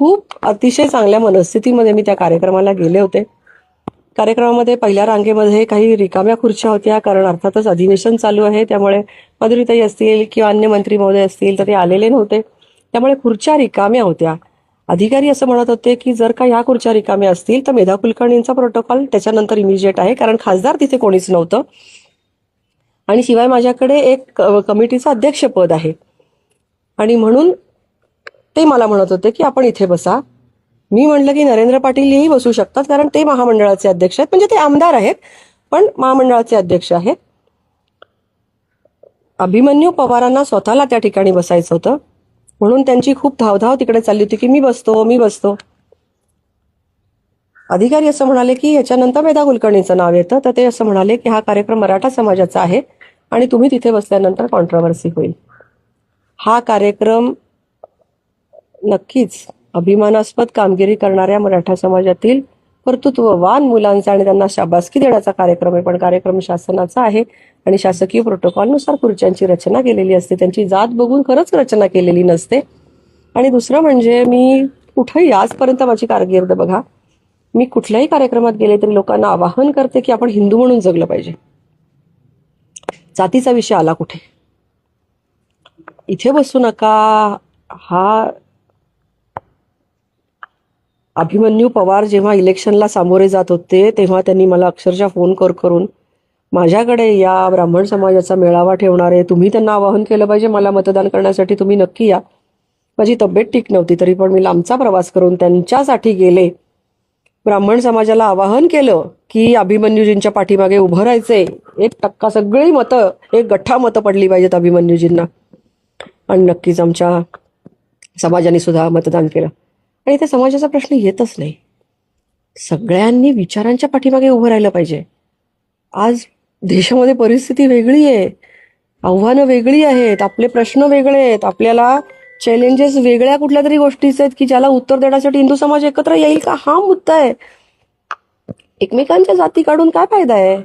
खूप अतिशय चांगल्या मनस्थितीमध्ये मी त्या कार्यक्रमाला गेले होते. कार्यक्रमामध्ये पहिल्या रांगेमध्ये काही रिकाम्या खुर्च्या होत्या, कारण अर्थातच अधिवेशन चालू आहे, त्यामुळे माधुरीताई असतील किंवा अन्य मंत्री महोदय असतील तर ते आलेले नव्हते, त्यामुळे खुर्च्या रिकाम्या होत्या. अधिकारी असं म्हणत होते की जर का ह्या खुर्च्या रिकाम्या असतील तर मेधा कुलकर्णींचा प्रोटोकॉल त्याच्यानंतर इमिजिएट आहे, कारण खासदार तिथे कोणीच नव्हतं आणि शिवाय माझ्याकडे एक कमिटीचं अध्यक्षपद आहे आणि म्हणून ते मला म्हणत होते की आपण इथे बसा. मी म्हटलं की नरेंद्र पाटील हेही बसू शकतात, कारण ते महामंडळाचे अध्यक्ष आहेत, म्हणजे ते आमदार आहेत पण महामंडळाचे अध्यक्ष आहेत. अभिमन्यू पवारांना स्वतःला त्या ठिकाणी बसायचं होतं, म्हणून त्यांची खूप धावधाव तिकडे चालली होती की मी बसतो. अधिकारी असं म्हणाले की याच्यानंतर मेधा कुलकर्णीचं नाव येतं, तर ते असं म्हणाले की हा कार्यक्रम मराठा समाजाचा आहे आणि तुम्ही तिथे बसल्यानंतर कॉन्ट्रोवर्सी होईल. हा कार्यक्रम नक्कीच अभिमानास्पद कामगिरी करणाऱ्या मराठा समाजातील कर्तृत्ववान मुलांचा आणि त्यांना शाबासकी देण्याचा कार्यक्रम आहे, पण कार्यक्रम शासनाचा आहे आणि शासकीय प्रोटोकॉलनुसार खुर्च्यांची रचना केलेली असते, त्यांची जात बघून खरंच रचना केलेली नसते. आणि दुसरं म्हणजे मी कुठेही आजपर्यंत माझी कारकीर्द बघा, मी कुठल्याही कार्यक्रमात गेले तरी लोकांना आवाहन करते की आपण हिंदू म्हणून जगलं पाहिजे. जातीचा विषय आला कुठे, इथे बसू नका. हा अभिमन्यू पवार जेव्हा इलेक्शनला सामोरे जात होते तेव्हा त्यांनी मला अक्षरशः फोन करून माझ्याकडे या, ब्राह्मण समाजाचा मेळावा ठेवणार आहे, तुम्ही त्यांना आवाहन केलं पाहिजे मला मतदान करण्यासाठी, तुम्ही नक्की या. माझी तब्येत ठीक नव्हती तरी पण मी लांबचा प्रवास करून त्यांच्यासाठी गेले. ब्राह्मण समाजाला आवाहन केलं की अभिमन्यूजींच्या पाठीमागे उभं राहायचंय. 1% सगळी मतं, एक गठ्ठा मतं पडली पाहिजेत अभिमन्यूजींना, आणि नक्कीच आमच्या समाजाने सुद्धा मतदान केलं. आणि इथे समाजाचा प्रश्न येतच नाही, सगळ्यांनी विचारांच्या पाठीमागे उभं राहिलं पाहिजे. आज देशामध्ये परिस्थिती वेगळी आहे, आव्हानं वेगळी आहेत, आपले प्रश्न वेगळे आहेत, आपल्याला चॅलेंजेस वेगळ्या कुठल्या तरी गोष्टीचे आहेत की ज्याला उत्तर देण्यासाठी हिंदू समाज एकत्र येईल का, हा मुद्दा आहे. एकमेकांच्या जाती काढून काय फायदा आहे.